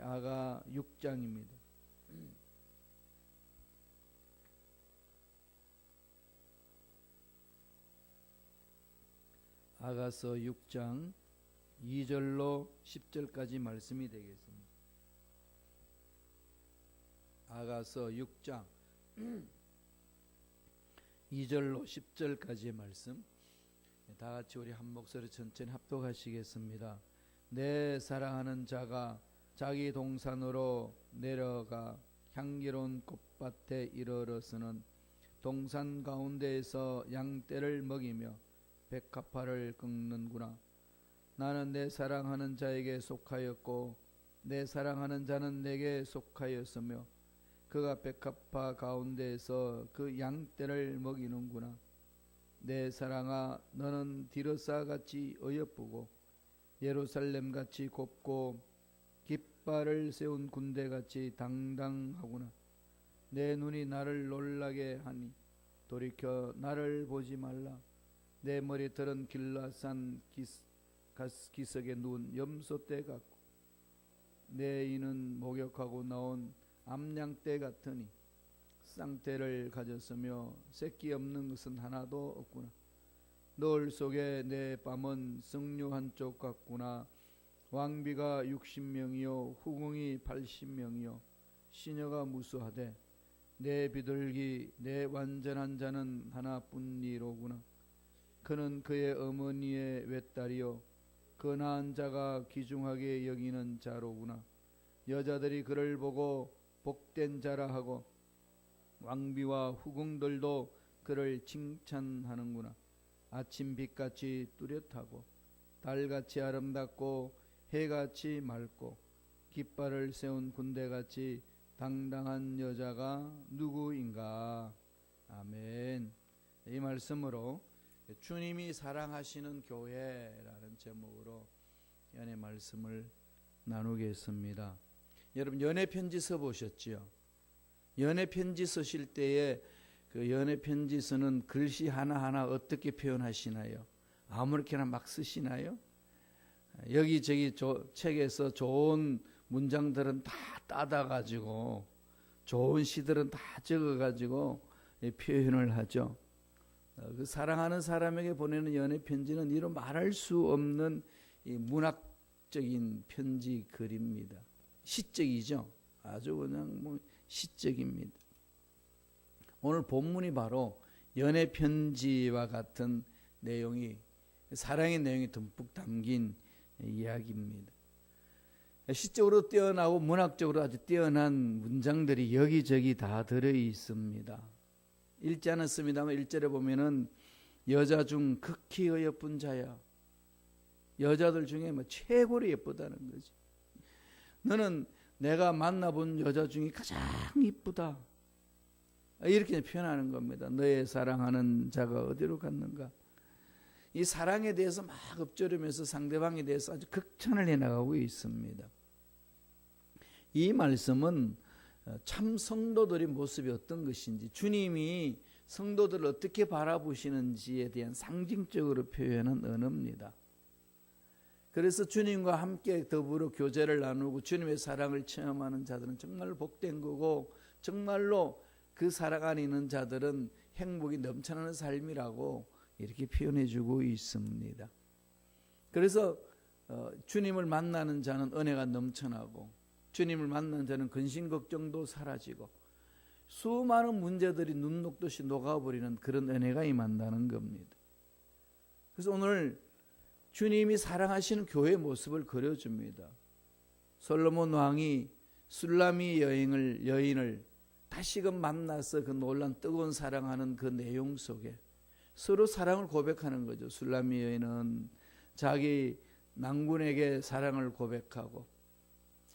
아가 6장입니다. 아가서 6장 2절로 10절까지 말씀이 되겠습니다. 아가서 6장 2절로 10절까지의 말씀, 다 같이 우리 한 목소리 천천히 합독하시겠습니다. 내 사랑하는 자가 자기 동산으로 내려가 향기로운 꽃밭에 이르러서는 동산 가운데에서 양떼를 먹이며 백합화를 꺾는구나. 나는 내 사랑하는 자에게 속하였고 내 사랑하는 자는 내게 속하였으며 그가 백합화 가운데에서 그 양떼를 먹이는구나. 내 사랑아, 너는 디르사같이 어여쁘고 예루살렘같이 곱고 깃발을 세운 군대같이 당당하구나. 내 눈이 나를 놀라게 하니 돌이켜 나를 보지 말라. 내 머리털은 길라산 기슭에 누운 염소떼 같고 내 이는 목욕하고 나온 암양떼 같으니 쌍떼를 가졌으며 새끼 없는 것은 하나도 없구나. 너울 속에 내 밤은 승류 한쪽 같구나. 왕비가 60명이요 후궁이 80명이요 시녀가 무수하되 내 비둘기 내 완전한 자는 하나뿐이로구나. 그는 그의 어머니의 외딸이요 그 낳은 자가 귀중하게 여기는 자로구나. 여자들이 그를 보고 복된 자라 하고 왕비와 후궁들도 그를 칭찬하는구나. 아침 빛같이 뚜렷하고 달같이 아름답고 해같이 맑고 깃발을 세운 군대같이 당당한 여자가 누구인가. 아멘. 이 말씀으로 주님이 사랑하시는 교회라는 제목으로 연애 말씀을 나누겠습니다. 여러분 연애 편지 써보셨지요? 연애 편지 쓰실 때에 그 연애 편지 쓰는 글씨 하나하나 어떻게 표현하시나요? 아무렇게나 막 쓰시나요? 여기저기 책에서 좋은 문장들은 다 따다가지고 좋은 시들은 다 적어가지고 표현을 하죠. 그 사랑하는 사람에게 보내는 연애 편지는 이루 말할 수 없는 이 문학적인 편지 글입니다. 시적이죠. 아주 그냥 뭐 시적입니다. 오늘 본문이 바로 연애 편지와 같은 내용이 사랑의 내용이 듬뿍 담긴 이야기입니다. 시적으로 뛰어나고 문학적으로 아주 뛰어난 문장들이 여기저기 다 들어 있습니다. 읽지 않았습니다만 1절에 보면은 여자 중 극히 예쁜 자야. 여자들 중에 뭐 최고로 예쁘다는 거지. 너는 내가 만나본 여자 중에 가장 이쁘다. 이렇게 표현하는 겁니다. 너의 사랑하는 자가 어디로 갔는가. 이 사랑에 대해서 막 읊조리면서 상대방에 대해서 아주 극찬을 해나가고 있습니다. 이 말씀은 참 성도들의 모습이 어떤 것인지, 주님이 성도들을 어떻게 바라보시는지에 대한 상징적으로 표현한 언어입니다. 그래서 주님과 함께 더불어 교제를 나누고 주님의 사랑을 체험하는 자들은 정말 복된 거고, 정말로 그 사랑 안에 있는 자들은 행복이 넘쳐나는 삶이라고 이렇게 표현해 주고 있습니다. 그래서 주님을 만나는 자는 은혜가 넘쳐나고, 주님을 만난 자는 근심 걱정도 사라지고, 수많은 문제들이 눈 녹듯이 녹아버리는 그런 은혜가 임한다는 겁니다. 그래서 오늘 주님이 사랑하시는 교회의 모습을 그려줍니다. 솔로몬 왕이 술라미 여인을 다시금 만나서 그 놀란 뜨거운 사랑하는 그 내용 속에 서로 사랑을 고백하는 거죠. 술라미 여인은 자기 낭군에게 사랑을 고백하고,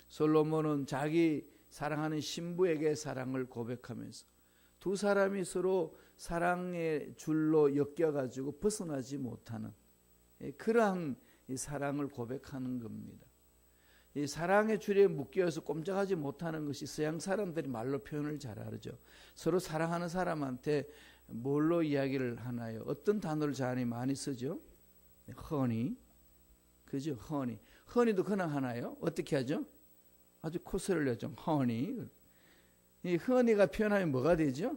솔로몬은 자기 사랑하는 신부에게 사랑을 고백하면서 두 사람이 서로 사랑의 줄로 엮여가지고 벗어나지 못하는 그러한 이 사랑을 고백하는 겁니다. 이 사랑의 줄에 묶여서 꼼짝하지 못하는 것이 서양 사람들이 말로 표현을 잘 하죠. 서로 사랑하는 사람한테 뭘로 이야기를 하나요? 어떤 단어를 많이 쓰죠? honey. 그죠? 허니. 허니도 그냥 하나요? 어떻게 하죠? 아주 코스를 내죠. 허니. 이 허니가 표현하면 뭐가 되죠?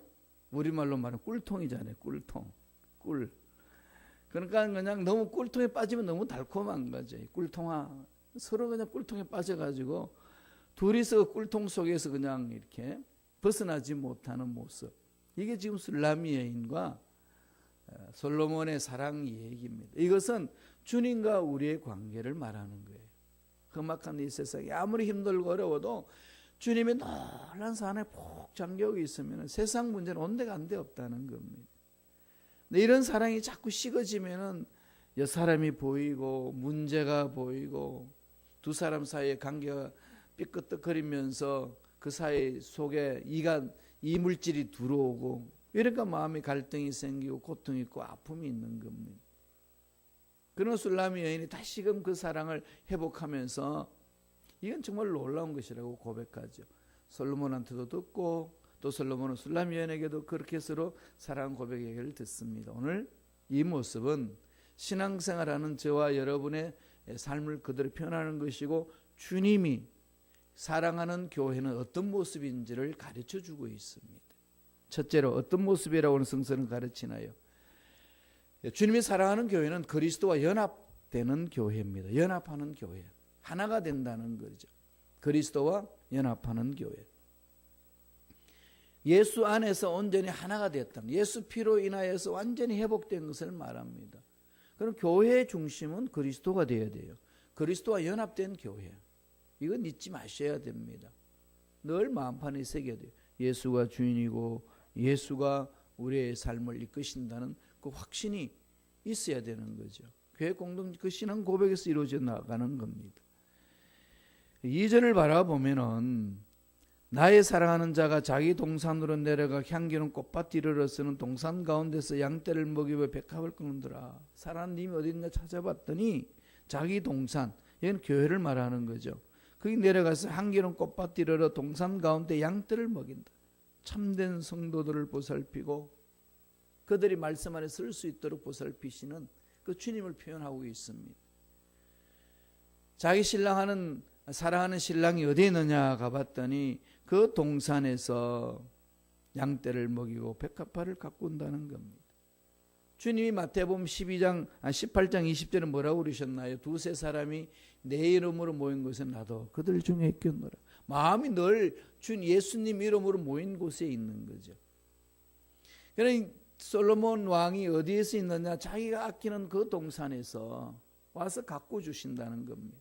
우리말로 말하면 꿀통이잖아요. 꿀통. 꿀. 그러니까 그냥 너무 꿀통에 빠지면 너무 달콤한 거죠. 꿀통아. 서로 그냥 꿀통에 빠져가지고 둘이서 꿀통 속에서 그냥 이렇게 벗어나지 못하는 모습. 이게 지금 술람미 여인과 솔로몬의 사랑 얘기입니다. 이것은 주님과 우리의 관계를 말하는 거예요. 험악한 이 세상이 아무리 힘들고 어려워도 주님의 놀란 사랑에 푹 잠겨 있으면 세상 문제는 온데간데 없다는 겁니다. 근데 이런 사랑이 자꾸 식어지면은 여 사람이 보이고 문제가 보이고 두 사람 사이의 관계가 삐끄덕거리면서 그 사이 속에 이물질이 들어오고 이러니까 마음의 갈등이 생기고 고통이 있고 아픔이 있는 겁니다. 그런 술람미 여인이 다시금 그 사랑을 회복하면서 이건 정말 놀라운 것이라고 고백하죠. 솔로몬한테도 듣고 또 솔로몬은 술람미 여인에게도 그렇게 서로 사랑 고백 얘기를 듣습니다. 오늘 이 모습은 신앙생활하는 저와 여러분의 삶을 그대로 표현하는 것이고 주님이 사랑하는 교회는 어떤 모습인지를 가르쳐주고 있습니다. 첫째로 어떤 모습이라고 하는 성서는 가르치나요? 주님이 사랑하는 교회는 그리스도와 연합되는 교회입니다. 연합하는 교회. 하나가 된다는 거죠. 그리스도와 연합하는 교회. 예수 안에서 온전히 하나가 되었다는, 예수 피로 인하여서 완전히 회복된 것을 말합니다. 그럼 교회의 중심은 그리스도가 되어야 돼요. 그리스도와 연합된 교회. 이건 잊지 마셔야 됩니다. 늘 마음판에 새겨야 돼요. 예수가 주인이고 예수가 우리의 삶을 이끄신다는 그 확신이 있어야 되는 거죠. 교회 공동 그 신앙 고백에서 이루어져 나가는 겁니다. 2절을 바라보면은 나의 사랑하는 자가 자기 동산으로 내려가 향기로운 꽃밭 이르러 쓰는 동산 가운데서 양떼를 먹이며 백합을 끊는더라. 사랑하는 님이 어디 있나 찾아봤더니 자기 동산, 이건 교회를 말하는 거죠. 거기 내려가서 향기로운 꽃밭 이르러 동산 가운데 양떼를 먹인다. 참된 성도들을 보살피고 그들이 말씀 안에 설 수 있도록 보살피시는 그 주님을 표현하고 있습니다. 자기 신랑하는 사랑하는 신랑이 어디 있느냐 가봤더니 그 동산에서 양떼를 먹이고 백합화를 가꾼다는 겁니다. 주님이 마태복음 18장 20절은 뭐라고 그러셨나요? 두세 사람이 내 이름으로 모인 곳에 나도 그들 중에 있겠노라. 마음이 늘 예수님 이름으로 모인 곳에 있는 거죠. 그러니 솔로몬 왕이 어디에서 있느냐? 자기가 아끼는 그 동산에서 와서 가꿔 주신다는 겁니다.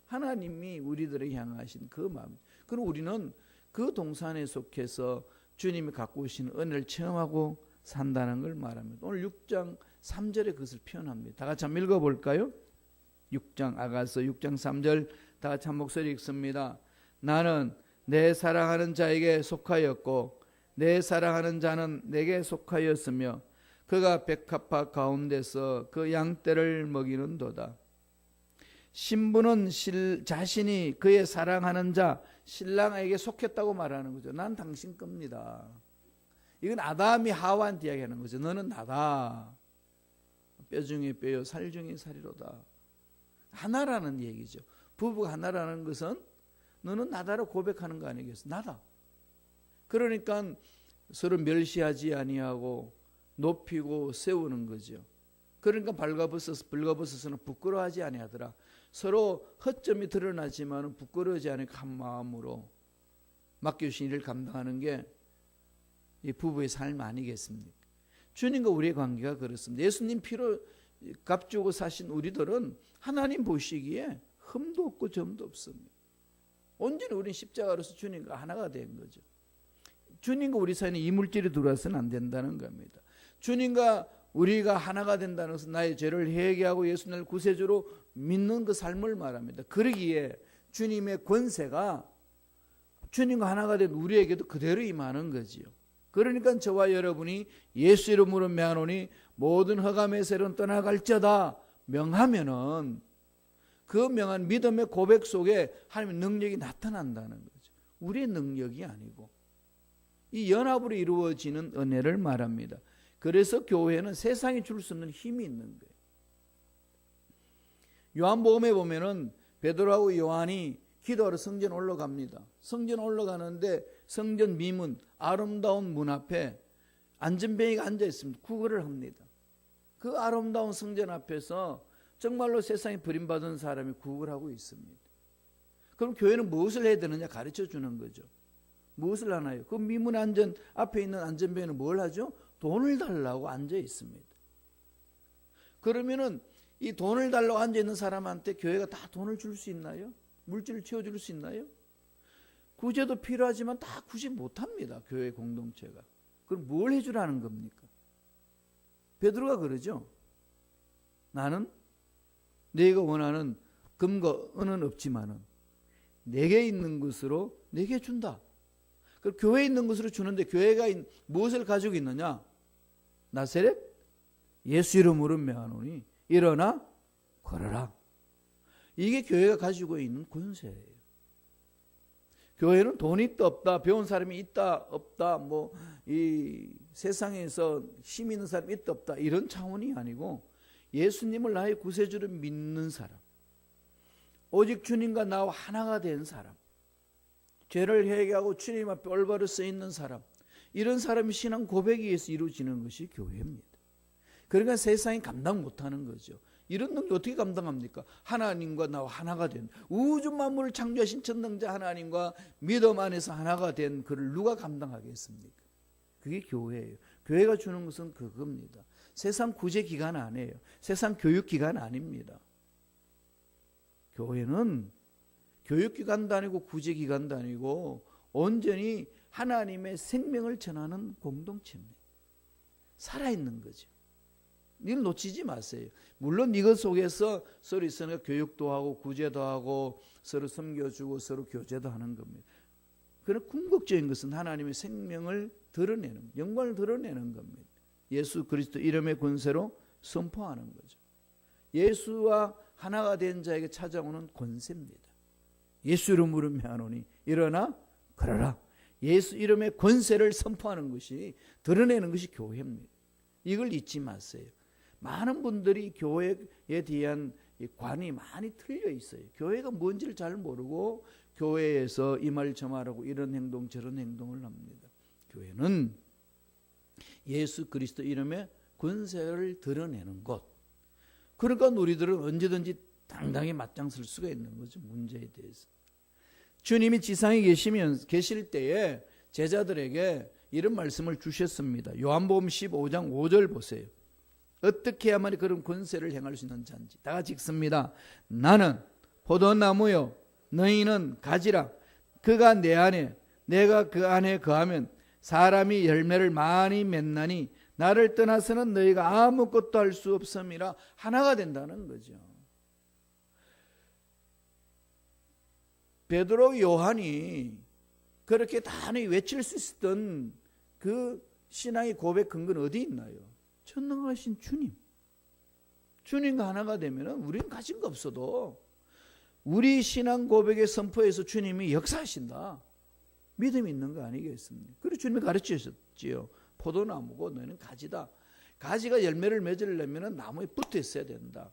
하나님이 우리들을 향하신 그 마음. 그럼 우리는 그 동산에 속해서 주님이 갖고 오신 은혜를 체험하고 산다는 걸 말합니다. 오늘 6장 3절에 그것을 표현합니다. 다 같이 한번 읽어볼까요? 6장 아가서 6장 3절 다 같이 한 목소리 읽습니다. 나는 내 사랑하는 자에게 속하였고 내 사랑하는 자는 내게 속하였으며 그가 백합화 가운데서 그 양떼를 먹이는도다. 신부는 자신이 그의 사랑하는 자 신랑에게 속했다고 말하는 거죠. 난 당신 겁니다. 이건 아담이 하와한테 이야기하는 거죠. 너는 나다. 뼈 중에 뼈요 살 중에 살이로다. 하나라는 얘기죠. 부부가 하나라는 것은 너는 나다라고 고백하는 거 아니겠어? 나다. 그러니까 서로 멸시하지 아니하고 높이고 세우는 거죠. 그러니까 벌거벗어서는 부끄러워하지 아니하더라. 서로 허점이 드러나지만 부끄러워하지 않고 한 마음으로 맡겨주신 일을 감당하는 게 이 부부의 삶 아니겠습니까? 주님과 우리의 관계가 그렇습니다. 예수님 피로 값주고 사신 우리들은 하나님 보시기에 흠도 없고 점도 없습니다. 온전히 우리는 십자가로서 주님과 하나가 된 거죠. 주님과 우리 사이에 이물질이 들어와서는 안 된다는 겁니다. 주님과 우리가 하나가 된다는 것은 나의 죄를 회개하고 예수님을 구세주로 믿는 그 삶을 말합니다. 그러기에 주님의 권세가 주님과 하나가 된 우리에게도 그대로 임하는 거지요. 그러니까 저와 여러분이 예수 이름으로 명하노니 모든 흑암의 세력은 떠나갈지어다 명하면은 그 명한 믿음의 고백 속에 하나님의 능력이 나타난다는 거죠. 우리의 능력이 아니고 이 연합으로 이루어지는 은혜를 말합니다. 그래서 교회는 세상이 줄 수 없는 힘이 있는 거예요. 요한복음에 보면은 베드로하고 요한이 기도하러 성전 올라갑니다. 성전 올라가는데 성전 미문 아름다운 문 앞에 안전뱅이가 앉아 있습니다. 구걸을 합니다. 그 아름다운 성전 앞에서 정말로 세상에 버림받은 사람이 구걸하고 있습니다. 그럼 교회는 무엇을 해야 되느냐 가르쳐 주는 거죠. 무엇을 하나요? 그 미문 안전 앞에 있는 안전뱅이는 뭘 하죠? 돈을 달라고 앉아 있습니다. 그러면은 이 돈을 달라고 앉아 있는 사람한테 교회가 다 돈을 줄 수 있나요? 물질을 채워줄 수 있나요? 구제도 필요하지만 다 구제 못합니다. 교회 공동체가. 그럼 뭘 해주라는 겁니까? 베드로가 그러죠. 나는 네가 원하는 금과 은은 없지만은 내게 있는 것으로 내게 준다. 그럼 교회에 있는 것으로 주는데 교회가 무엇을 가지고 있느냐? 나세렛 예수 이름으로 명하노니 일어나 걸어라. 이게 교회가 가지고 있는 권세예요. 교회는 돈이 있다 없다, 배운 사람이 있다 없다, 뭐 이 세상에서 힘 있는 사람이 있다 없다 이런 차원이 아니고 예수님을 나의 구세주로 믿는 사람, 오직 주님과 나와 하나가 된 사람, 죄를 회개하고 주님 앞에 올바로 서 있는 사람, 이런 사람이 신앙 고백에 의해서 이루어지는 것이 교회입니다. 그러니까 세상이 감당 못하는 거죠. 이런 능력 어떻게 감당합니까? 하나님과 나와 하나가 된, 우주 만물을 창조하신 전능자 하나님과 믿음 안에서 하나가 된 그를 누가 감당하겠습니까? 그게 교회예요. 교회가 주는 것은 그겁니다. 세상 구제기관 아니에요. 세상 교육기관 아닙니다. 교회는 교육기관도 아니고 구제기관도 아니고 온전히 하나님의 생명을 전하는 공동체입니다. 살아있는 거죠. 이걸 놓치지 마세요. 물론 이것 속에서 서로 있으니까 교육도 하고 구제도 하고 서로 섬겨주고 서로 교제도 하는 겁니다. 그런 궁극적인 것은 하나님의 생명을 드러내는, 영광을 드러내는 겁니다. 예수 그리스도 이름의 권세로 선포하는 거죠. 예수와 하나가 된 자에게 찾아오는 권세입니다. 예수 이름으로 명하노니 일어나 걸어라. 예수 이름의 권세를 선포하는 것이, 드러내는 것이 교회입니다. 이걸 잊지 마세요. 많은 분들이 교회에 대한 관이 많이 틀려 있어요. 교회가 뭔지를 잘 모르고 교회에서 이 말 저 말하고 이런 행동 저런 행동을 합니다. 교회는 예수 그리스도 이름의 권세를 드러내는 곳. 그러니까 우리들은 언제든지 당당히 맞장설 수가 있는 거죠. 문제에 대해서. 주님이 지상에 계실 때에 제자들에게 이런 말씀을 주셨습니다. 요한복음 15장 5절 보세요. 어떻게 해야만 그런 권세를 행할 수 있는 자인지. 다 같이 읽습니다. 나는 포도나무요 너희는 가지라. 그가 내 안에 내가 그 안에 거하면 사람이 열매를 많이 맺나니 나를 떠나서는 너희가 아무것도 할 수 없음이라. 하나가 된다는 거죠. 베드로 요한이 그렇게 단호히 외칠 수 있었던 그 신앙의 고백 근거는 어디 있나요? 전능하신 주님. 주님과 하나가 되면 우리는 가진 거 없어도 우리 신앙 고백의 선포에서 주님이 역사하신다. 믿음이 있는 거 아니겠습니까? 그리고 주님이 가르치셨지요. 포도나무고 너희는 가지다. 가지가 열매를 맺으려면 나무에 붙어 있어야 된다.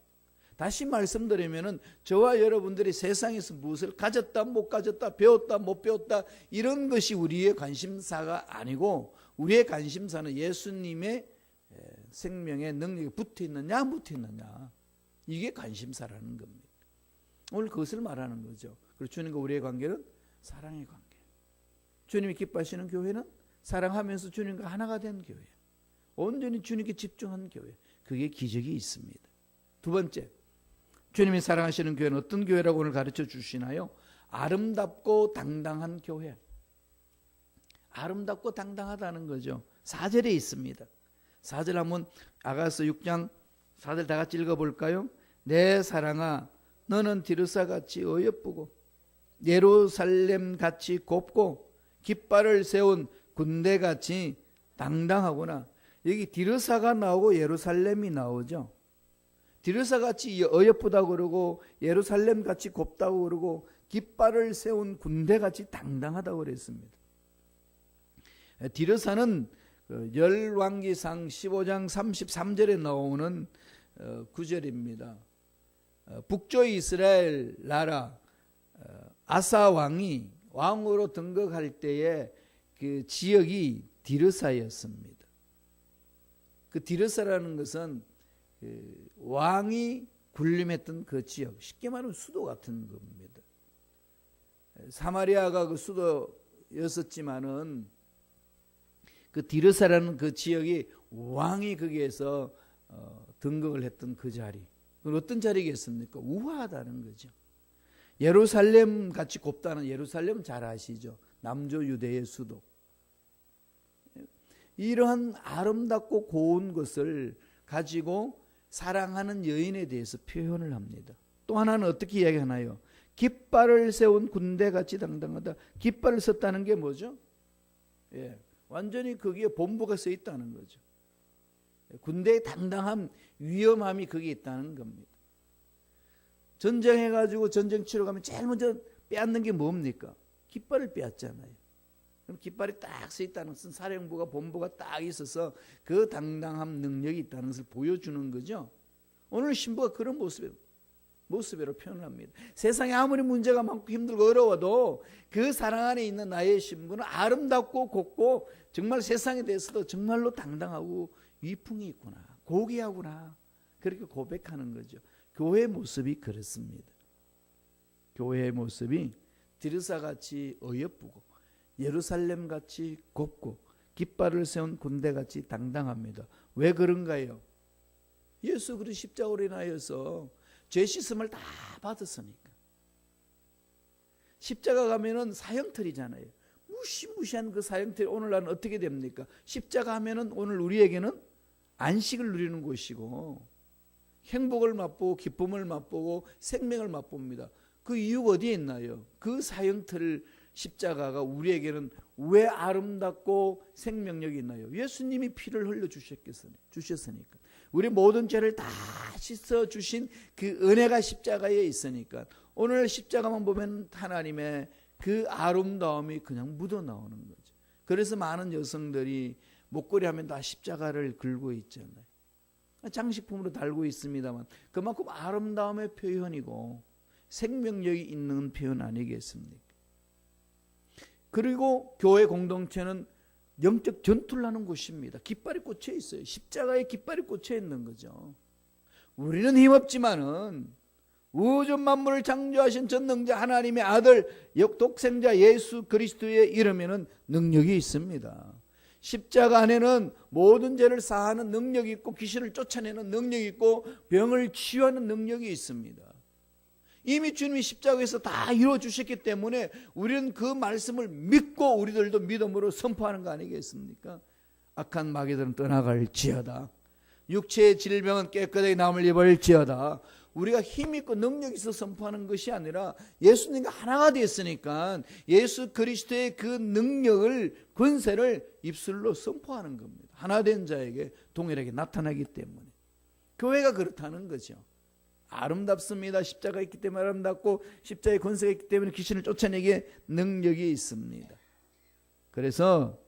다시 말씀드리면 저와 여러분들이 세상에서 무엇을 가졌다 못 가졌다 배웠다 못 배웠다 이런 것이 우리의 관심사가 아니고 우리의 관심사는 예수님의 생명의 능력이 붙어 있느냐 안 붙어 있느냐, 이게 관심사라는 겁니다. 오늘 그것을 말하는 거죠. 그리고 주님과 우리의 관계는 사랑의 관계. 주님이 기뻐하시는 교회는 사랑하면서 주님과 하나가 된 교회, 온전히 주님께 집중한 교회, 그게 기적이 있습니다. 두 번째, 주님이 사랑하시는 교회는 어떤 교회라고 오늘 가르쳐 주시나요? 아름답고 당당한 교회. 아름답고 당당하다는 거죠. 4절에 있습니다. 4절 한번 아가서 6장 4절 다 같이 읽어볼까요? 내 사랑아 너는 디르사같이 어여쁘고 예루살렘같이 곱고 깃발을 세운 군대같이 당당하구나. 여기 디르사가 나오고 예루살렘이 나오죠. 디르사같이 어여쁘다고 그러고 예루살렘같이 곱다고 그러고 깃발을 세운 군대같이 당당하다고 그랬습니다. 디르사는 열왕기상 15장 33절에 나오는 구절입니다. 북쪽 이스라엘 나라 아사 왕이 왕으로 등극할 때에 그 지역이 디르사였습니다. 그 디르사라는 것은 그 왕이 군림했던 그 지역, 쉽게 말하면 수도 같은 겁니다. 사마리아가 그 수도였었지만은 그 디르사라는 그 지역이 왕이 거기에서 등극을 했던 그 자리. 그건 어떤 자리겠습니까? 우아하다는 거죠. 예루살렘 같이 곱다는, 예루살렘 잘 아시죠? 남조 유대의 수도. 이러한 아름답고 고운 것을 가지고 사랑하는 여인에 대해서 표현을 합니다. 또 하나는 어떻게 이야기하나요? 깃발을 세운 군대같이 당당하다. 깃발을 썼다는 게 뭐죠? 예, 완전히 거기에 본부가 써 있다는 거죠. 군대의 당당함, 위험함이 거기에 있다는 겁니다. 전쟁해가지고 전쟁 치러 가면 제일 먼저 빼앗는 게 뭡니까? 깃발을 빼앗잖아요. 그럼 깃발이 딱 서 있다는 것은 사령부가, 본부가 딱 있어서 그 당당함, 능력이 있다는 것을 보여주는 거죠. 오늘 신부가 그런 모습으로 표현을 합니다. 세상에 아무리 문제가 많고 힘들고 어려워도 그 사랑 안에 있는 나의 신부는 아름답고 곱고 정말 세상에 대해서도 정말로 당당하고 위풍이 있구나, 고귀하구나, 그렇게 고백하는 거죠. 교회의 모습이 그렇습니다. 교회의 모습이 디르사같이 어여쁘고 예루살렘같이 곱고 깃발을 세운 군대같이 당당합니다. 왜 그런가요? 예수 그리스도 십자가로 인하여서 죄 씻음을 다 받았으니까. 십자가 가면은 사형틀이잖아요. 무시무시한 그 사형틀이 오늘날은 어떻게 됩니까? 십자가 하면은 오늘 우리에게는 안식을 누리는 곳이고 행복을 맛보고 기쁨을 맛보고 생명을 맛봅니다. 그 이유가 어디에 있나요? 그 사형틀 십자가가 우리에게는 왜 아름답고 생명력이 있나요? 예수님이 피를 흘려 주셨으니까. 우리 모든 죄를 다 씻어주신 그 은혜가 십자가에 있으니까 오늘 십자가만 보면 하나님의 그 아름다움이 그냥 묻어나오는 거죠. 그래서 많은 여성들이 목걸이 하면 다 십자가를 걸고 있잖아요. 장식품으로 달고 있습니다만 그만큼 아름다움의 표현이고 생명력이 있는 표현 아니겠습니까? 그리고 교회 공동체는 영적 전투를 하는 곳입니다. 깃발이 꽂혀 있어요. 십자가에 깃발이 꽂혀 있는 거죠. 우리는 힘없지만은 우주 만물을 창조하신 전능자 하나님의 아들 독생자 예수 그리스도의 이름에는 능력이 있습니다. 십자가 안에는 모든 죄를 사하는 능력이 있고 귀신을 쫓아내는 능력이 있고 병을 치유하는 능력이 있습니다. 이미 주님이 십자가에서 다 이루어주셨기 때문에 우리는 그 말씀을 믿고 우리들도 믿음으로 선포하는 거 아니겠습니까? 악한 마귀들은 떠나갈지어다. 육체의 질병은 깨끗하게 남을 입을지어다. 우리가 힘 있고 능력 있어 선포하는 것이 아니라 예수님과 하나가 됐으니까 예수 그리스도의 그 능력을, 권세를 입술로 선포하는 겁니다. 하나 된 자에게 동일하게 나타나기 때문에. 교회가 그렇다는 거죠. 아름답습니다. 십자가 있기 때문에 아름답고 십자가의 권세가 있기 때문에 귀신을 쫓아내기에 능력이 있습니다. 그래서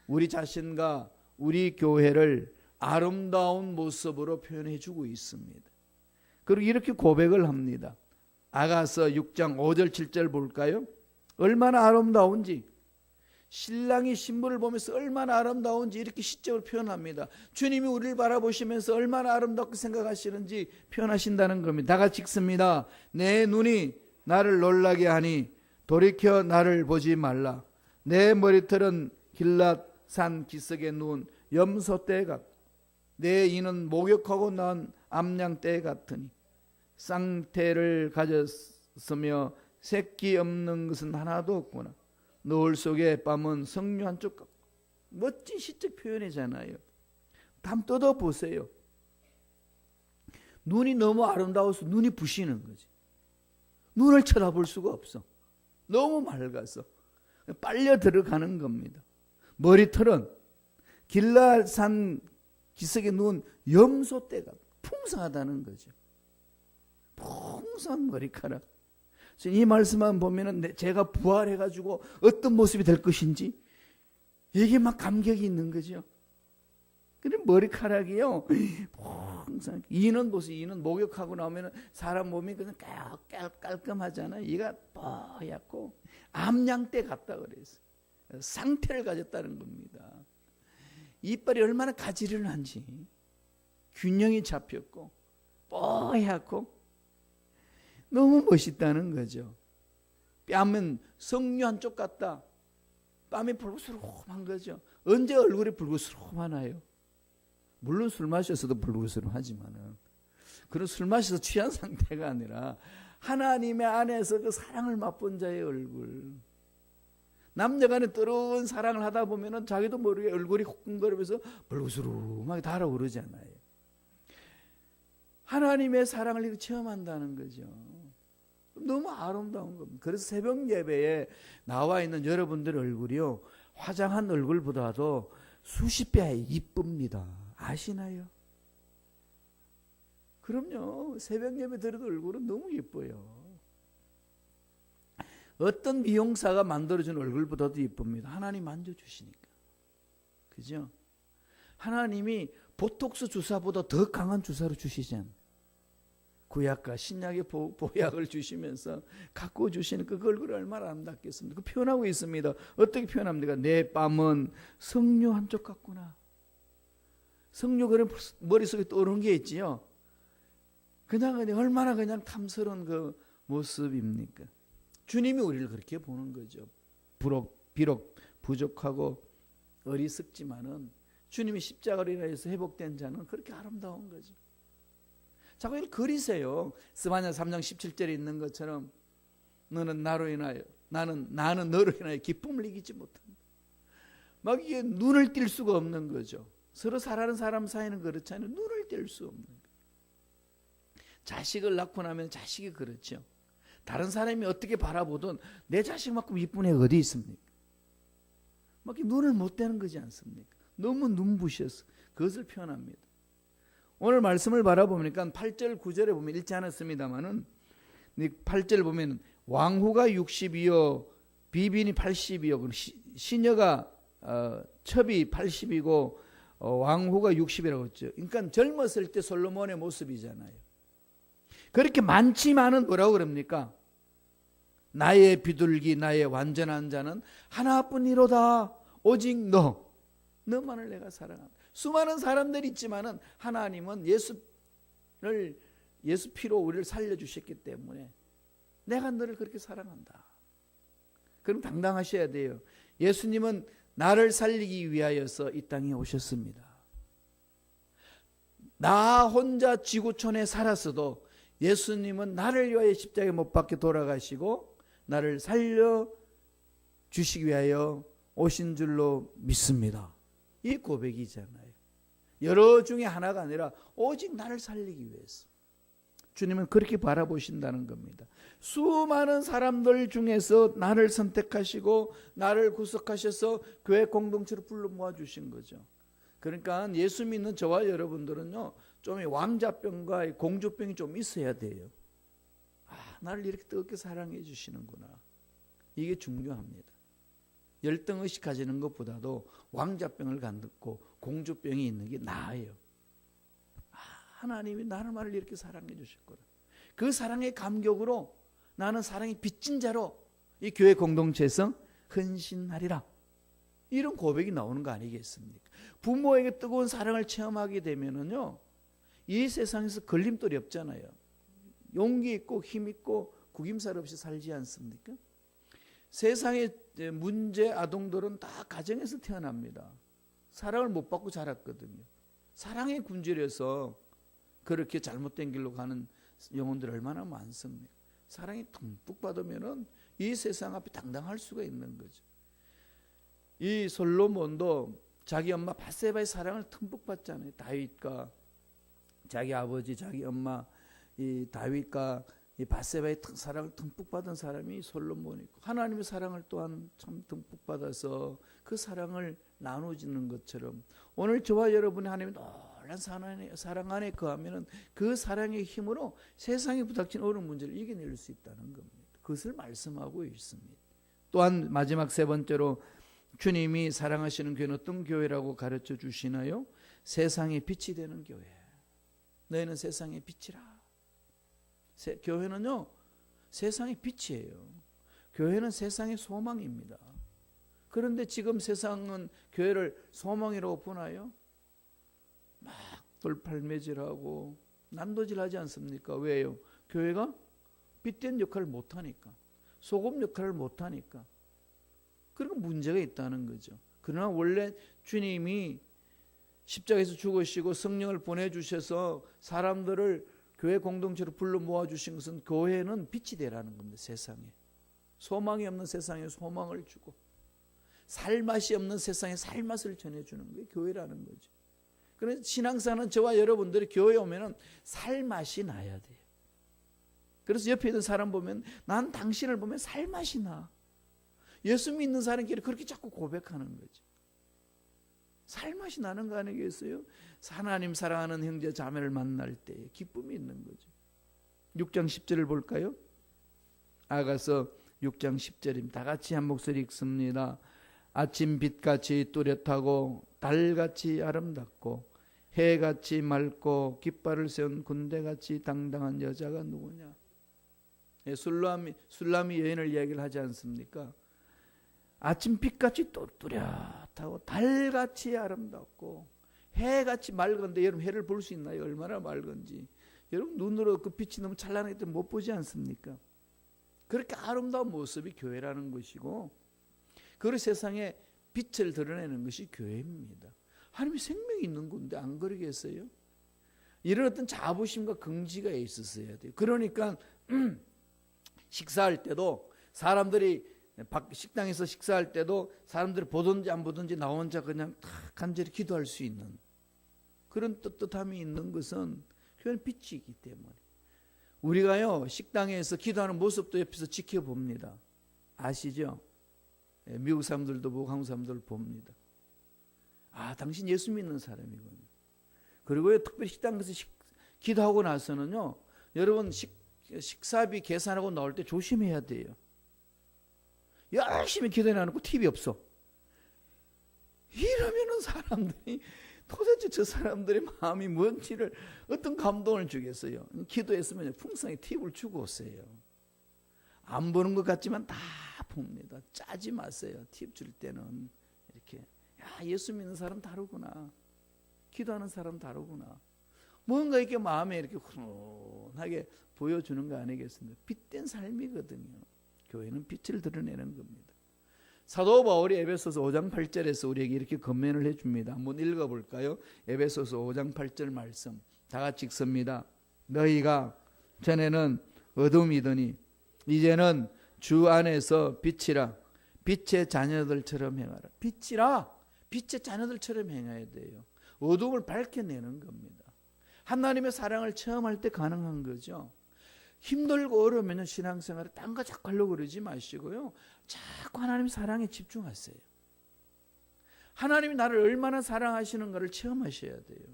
우리 자신과 우리 교회를 아름다운 모습으로 표현해 주고 있습니다. 그리고 이렇게 고백을 합니다. 아가서 6장 5절 7절 볼까요? 얼마나 아름다운지, 신랑이 신부를 보면서 얼마나 아름다운지 이렇게 시적으로 표현합니다. 주님이 우리를 바라보시면서 얼마나 아름답게 생각하시는지 표현하신다는 겁니다. 다 같이 읽습니다. 내 눈이 나를 놀라게 하니 돌이켜 나를 보지 말라. 내 머리털은 길랏산 기슭에 누운 염소떼 같고 내 이는 목욕하고 난 암양떼 같으니 쌍태를 가졌으며 새끼 없는 것은 하나도 없구나. 노을 속의 밤은 석류 한쪽 같고. 멋진 시적 표현이잖아요. 한번 뜯어보세요. 눈이 너무 아름다워서 눈이 부시는 거지. 눈을 쳐다볼 수가 없어. 너무 맑아서 빨려 들어가는 겁니다. 머리털은 길랏산 기슭에 누운 염소떼가 풍성하다는 거죠. 풍성한 머리카락. 이 말씀만 보면은 제가 부활해가지고 어떤 모습이 될 것인지 이게 막 감격이 있는 거죠. 근데 머리카락이요, 항상 이는 보세요. 이는 목욕하고 나오면 사람 몸이 그냥 깔끔하잖아요. 이가 뽀얗고 암양때 같다 그랬어요. 상태를 가졌다는 겁니다. 이빨이 얼마나 가지런한지, 균형이 잡혔고 뽀얗고 너무 멋있다는 거죠. 뺨은 석류 한쪽 같다. 뺨이 불구스름한 거죠. 언제 얼굴이 불구스름하나요? 물론 술 마셔서도 불구스름하지만은, 그런 술 마셔서 취한 상태가 아니라 하나님의 안에서 그 사랑을 맛본 자의 얼굴. 남녀간에 뜨거운 사랑을 하다 보면은 자기도 모르게 얼굴이 후끈거리면서 불구스름하게 달아오르잖아요. 하나님의 사랑을 이렇게 체험한다는 거죠. 너무 아름다운 겁니다. 그래서 새벽 예배에 나와 있는 여러분들 얼굴이요, 화장한 얼굴보다도 수십 배 이쁩니다. 아시나요? 그럼요. 새벽 예배 드려도 얼굴은 너무 예뻐요. 어떤 미용사가 만들어준 얼굴보다도 예쁩니다. 하나님 만져주시니까. 그죠? 하나님이 보톡스 주사보다 더 강한 주사로 주시지 않나요? 구약과 신약의 보약을 주시면서 갖고 주시는 그 얼굴이 얼마나 아름답겠습니까? 그 표현하고 있습니다. 어떻게 표현합니까? 내 뺨은 석류 한쪽 같구나. 석류 그런 머릿속에 떠오르는 게 있지요. 그냥 얼마나 그냥 탐스러운 그 모습입니까? 주님이 우리를 그렇게 보는 거죠. 비록 부족하고 어리석지만은 주님이 십자가로 인해서 회복된 자는 그렇게 아름다운 거죠. 자꾸 이렇게 그리세요. 스바냐 3장 17절에 있는 것처럼 너는 나로 인하여 나는 너로 인하여 기쁨을 이기지 못한다. 막 이게 눈을 뗄 수가 없는 거죠. 서로 사랑하는 사람 사이는 그렇잖아요. 눈을 뗄 수 없는 거예요. 자식을 낳고 나면 자식이 그렇죠. 다른 사람이 어떻게 바라보든 내 자식만큼 이쁜 애가 어디 있습니까? 막 눈을 못 떼는 거지 않습니까? 너무 눈부셔서 그것을 표현합니다. 오늘 말씀을 바라보니까 8절 9절에 보면 읽지 않았습니다만은 8절 보면 왕후가 60이요 비빈이 80이요 시녀가 첩이 80이고 왕후가 60이라고 했죠. 그러니까 젊었을 때 솔로몬의 모습이잖아요. 그렇게 많지만은 뭐라고 그럽니까? 나의 비둘기 나의 완전한 자는 하나뿐이로다. 오직 너만을 내가 사랑한다. 수많은 사람들이 있지만은 하나님은 예수 피로 우리를 살려주셨기 때문에 내가 너를 그렇게 사랑한다. 그럼 당당하셔야 돼요. 예수님은 나를 살리기 위하여서 이 땅에 오셨습니다. 나 혼자 지구촌에 살았어도 예수님은 나를 위하여 십자가에 못 박혀 돌아가시고 나를 살려주시기 위하여 오신 줄로 믿습니다. 이 고백이잖아요. 여러 중에 하나가 아니라 오직 나를 살리기 위해서. 주님은 그렇게 바라보신다는 겁니다. 수많은 사람들 중에서 나를 선택하시고 나를 구속하셔서 교회 공동체로 불러 모아주신 거죠. 그러니까 예수 믿는 저와 여러분들은요, 좀 왕자병과 공주병이 좀 있어야 돼요. 나를 이렇게 뜨겁게 사랑해 주시는구나. 이게 중요합니다. 열등의식 가지는 것보다도 왕자병을 갖고 공주병이 있는 게 나아요. 하나님이 나를 이렇게 사랑해 주셨구나. 그 사랑의 감격으로 나는 사랑이 빚진 자로 이 교회 공동체에서 헌신하리라. 이런 고백이 나오는 거 아니겠습니까? 부모에게 뜨거운 사랑을 체험하게 되면은요, 이 세상에서 걸림돌이 없잖아요. 용기 있고 힘 있고 구김살 없이 살지 않습니까? 세상의 문제 아동들은 다 가정에서 태어납니다. 사랑을 못 받고 자랐거든요. 사랑에 굶주려서 그렇게 잘못된 길로 가는 영혼들 얼마나 많습니까? 사랑이 듬뿍 받으면은 이 세상 앞에 당당할 수가 있는 거죠. 이 솔로몬도 자기 엄마 밧세바의 사랑을 듬뿍 받잖아요. 다윗과 자기 아버지, 자기 엄마 이 다윗과 이 밧세바의 사랑을 듬뿍 받은 사람이 솔로몬이고, 하나님의 사랑을 또한 참 듬뿍 받아서 그 사랑을 나누지는 것처럼 오늘 저와 여러분이 하나님의 놀란 사랑 안에 거하면은 그 사랑의 힘으로 세상에 부닥친 어려운 문제를 이겨낼 수 있다는 겁니다. 그것을 말씀하고 있습니다. 또한 마지막 세 번째로 주님이 사랑하시는 교회는 어떤 교회라고 가르쳐 주시나요? 세상의 빛이 되는 교회. 너희는 세상의 빛이라. 교회는요, 세상의 빛이에요. 교회는 세상의 소망입니다. 그런데 지금 세상은 교회를 소망이라고 보나요? 막 돌팔매질하고 난도질하지 않습니까? 왜요? 교회가 빛된 역할을 못하니까, 소금 역할을 못하니까. 그러니까 문제가 있다는 거죠. 그러나 원래 주님이 십자가에서 죽으시고 성령을 보내주셔서 사람들을 교회 공동체로 불러 모아주신 것은 교회는 빛이 되라는 겁니다. 세상에. 소망이 없는 세상에 소망을 주고 살맛이 없는 세상에 살맛을 전해주는 게 교회라는 거죠. 그래서 신앙사는 저와 여러분들이 교회에 오면 살맛이 나야 돼요. 그래서 옆에 있는 사람 보면 난 당신을 보면 살맛이 나. 예수 믿는 사람끼리 그렇게 자꾸 고백하는 거죠. 살맛이 나는 거 아니겠어요? 하나님 사랑하는 형제 자매를 만날 때에 기쁨이 있는 거죠. 6장 10절을 볼까요? 아가서 6장 10절입니다. 다 같이 한 목소리 읽습니다. 아침 빛같이 뚜렷하고 달같이 아름답고 해같이 맑고 깃발을 세운 군대같이 당당한 여자가 누구냐? 술람이 여인을 이야기를 하지 않습니까? 아침 빛같이 뚜렷하고 달같이 아름답고 해같이 맑은데 여러분 해를 볼 수 있나요? 얼마나 맑은지. 여러분 눈으로 그 빛이 너무 찬란하기 때문에 못 보지 않습니까? 그렇게 아름다운 모습이 교회라는 것이고 그 세상에 빛을 드러내는 것이 교회입니다. 하나님이 생명이 있는 건데 안 그러겠어요? 이런 어떤 자부심과 긍지가 있었어야 돼요. 그러니까 식사할 때도 사람들이 식당에서 식사할 때도 사람들이 보든지 안 보든지 나 혼자 그냥 탁 간절히 기도할 수 있는 그런 떳떳함이 있는 것은 교회는 빛이 있기 때문에 우리가요 식당에서 기도하는 모습도 옆에서 지켜봅니다. 아시죠? 미국 사람들도 보고 한국 사람들도 봅니다. 아, 당신 예수 믿는 사람이군요. 그리고 특별히 식당에서 기도하고 나서는요 여러분 식사비 계산하고 나올 때 조심해야 돼요. 열심히 기도해놓고 팁이 없어. 이러면은 사람들이 도대체 저 사람들의 마음이 뭔지를 어떤 감동을 주겠어요. 기도했으면 풍성히 팁을 주고 오세요. 안 보는 것 같지만 다 봅니다. 짜지 마세요. 팁 줄 때는 이렇게 야 예수 믿는 사람 다르구나. 기도하는 사람 다르구나. 뭔가 이렇게 마음에 이렇게 훈훈하게 보여주는 거 아니겠습니까? 빛된 삶이거든요. 교회는 빛을 드러내는 겁니다. 사도 바울이 에베소서 5장 8절에서 우리에게 이렇게 권면을 해줍니다. 한번 읽어볼까요? 에베소서 5장 8절 말씀 다 같이 읽습니다. 너희가 전에는 어둠이더니 이제는 주 안에서 빛이라 빛의 자녀들처럼 행하라. 빛이라 빛의 자녀들처럼 행해야 돼요. 어둠을 밝혀내는 겁니다. 하나님의 사랑을 체험할 때 가능한 거죠. 힘들고 어려우면 신앙생활에 딴 거 자꾸 하려고 그러지 마시고요. 자꾸 하나님 사랑에 집중하세요. 하나님이 나를 얼마나 사랑하시는가를 체험하셔야 돼요.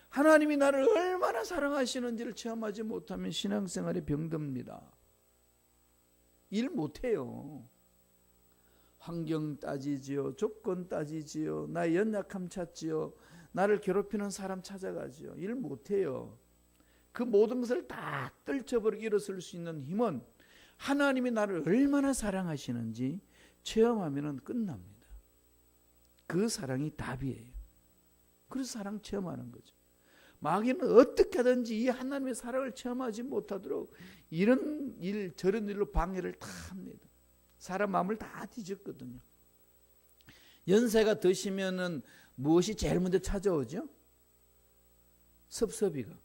하나님이 나를 얼마나 사랑하시는지를 체험하지 못하면 신앙생활에 병듭니다. 일 못해요. 환경 따지지요. 조건 따지지요. 나의 연약함 찾지요. 나를 괴롭히는 사람 찾아가지요. 일 못해요. 그 모든 것을 다 떨쳐버리고 일어설 수 있는 힘은 하나님이 나를 얼마나 사랑하시는지 체험하면 끝납니다. 그 사랑이 답이에요. 그래서 사랑 체험하는 거죠. 마귀는 어떻게 하든지 이 하나님의 사랑을 체험하지 못하도록 이런 일 저런 일로 방해를 다 합니다. 사람 마음을 다 뒤졌거든요. 연세가 드시면은 무엇이 제일 먼저 찾아오죠? 섭섭이가.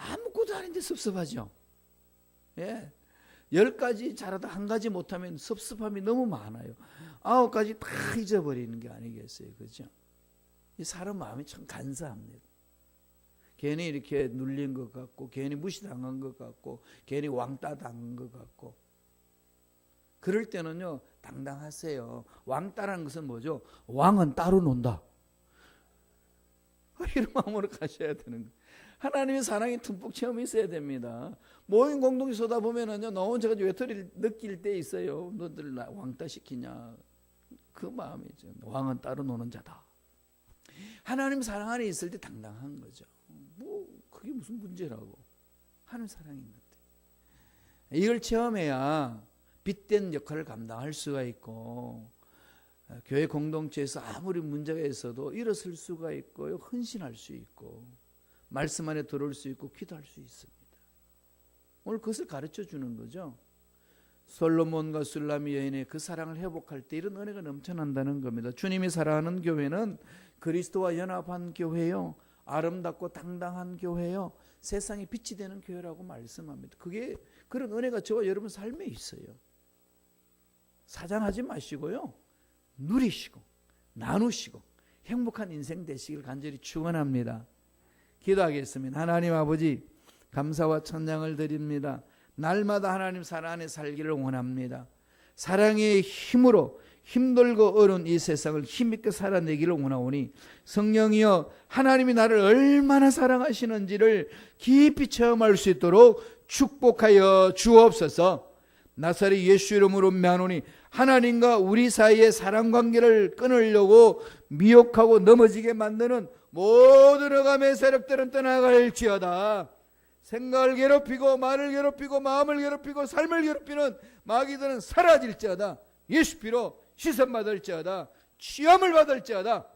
아무것도 아닌데 섭섭하죠. 예. 10가지 잘하다 한 가지 못하면 섭섭함이 너무 많아요. 9가지 다 잊어버리는 게 아니겠어요. 그죠? 이 사람 마음이 참 간사합니다. 괜히 이렇게 눌린 것 같고, 괜히 무시당한 것 같고, 괜히 왕따 당한 것 같고. 그럴 때는요, 당당하세요. 왕따라는 것은 뭐죠? 왕은 따로 논다. 이런 마음으로 가셔야 되는 거예요. 하나님의 사랑이 듬뿍 체험이 있어야 됩니다. 모임 공동체 쏟아 보면은요, 너 혼자 외톨이를 느낄 때 있어요. 너들 나 왕따 시키냐? 그 마음이죠. 왕은 따로 노는 자다. 하나님 사랑 안에 있을 때 당당한 거죠. 뭐 그게 무슨 문제라고. 하나님 사랑이 있는데. 이걸 체험해야 빛된 역할을 감당할 수가 있고, 교회 공동체에서 아무리 문제가 있어도 일어설 수가 있고요, 헌신할 수 있고, 말씀 안에 들어올 수 있고, 기도할 수 있습니다. 오늘 그것을 가르쳐 주는 거죠. 솔로몬과 술람이 여인의 그 사랑을 회복할 때 이런 은혜가 넘쳐난다는 겁니다. 주님이 사랑하는 교회는 그리스도와 연합한 교회요, 아름답고 당당한 교회요, 세상에 빛이 되는 교회라고 말씀합니다. 그게 그런 은혜가 저와 여러분 삶에 있어요. 사장하지 마시고요, 누리시고 나누시고 행복한 인생 되시길 간절히 축원합니다. 기도하겠습니다. 하나님 아버지, 감사와 찬양을 드립니다. 날마다 하나님 사랑 안에 살기를 원합니다. 사랑의 힘으로 힘들고 어려운 이 세상을 힘있게 살아내기를 원하오니, 성령이여 하나님이 나를 얼마나 사랑하시는지를 깊이 체험할 수 있도록 축복하여 주옵소서. 나사렛 예수 이름으로 명하노니 하나님과 우리 사이의 사랑관계를 끊으려고 미혹하고 넘어지게 만드는 모든 억압의 세력들은 떠나갈지어다. 생각을 괴롭히고 말을 괴롭히고 마음을 괴롭히고 삶을 괴롭히는 마귀들은 사라질지어다. 예수 피로 씻음받을지어다. 취함을 받을지어다.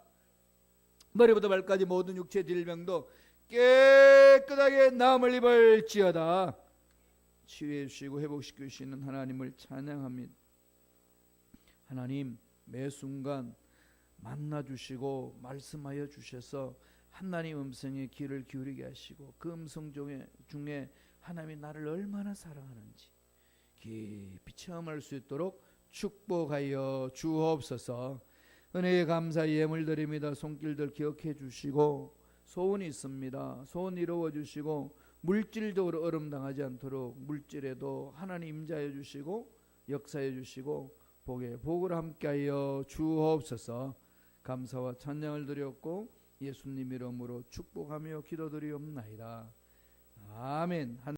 머리부터 발까지 모든 육체 질병도 깨끗하게 나음을 입을지어다. 치유해 주시고 회복시켜 주시는 하나님을 찬양합니다. 하나님, 매 순간 만나 주시고 말씀하여 주셔서 하나님 음성에 귀를 기울이게 하시고, 그 음성 중에 하나님이 나를 얼마나 사랑하는지 깊이 체험할 수 있도록 축복하여 주옵소서. 은혜에 감사 예물 드립니다. 손길들 기억해 주시고, 소원이 있습니다. 소원 이루어 주시고, 물질적으로 어려움 당하지 않도록 물질에도 하나님 임자해 주시고 역사해 주시고 복에 복을 함께하여 주옵소서. 감사와 찬양을 드렸고 예수님 이름으로 축복하며 기도드리옵나이다. 아멘.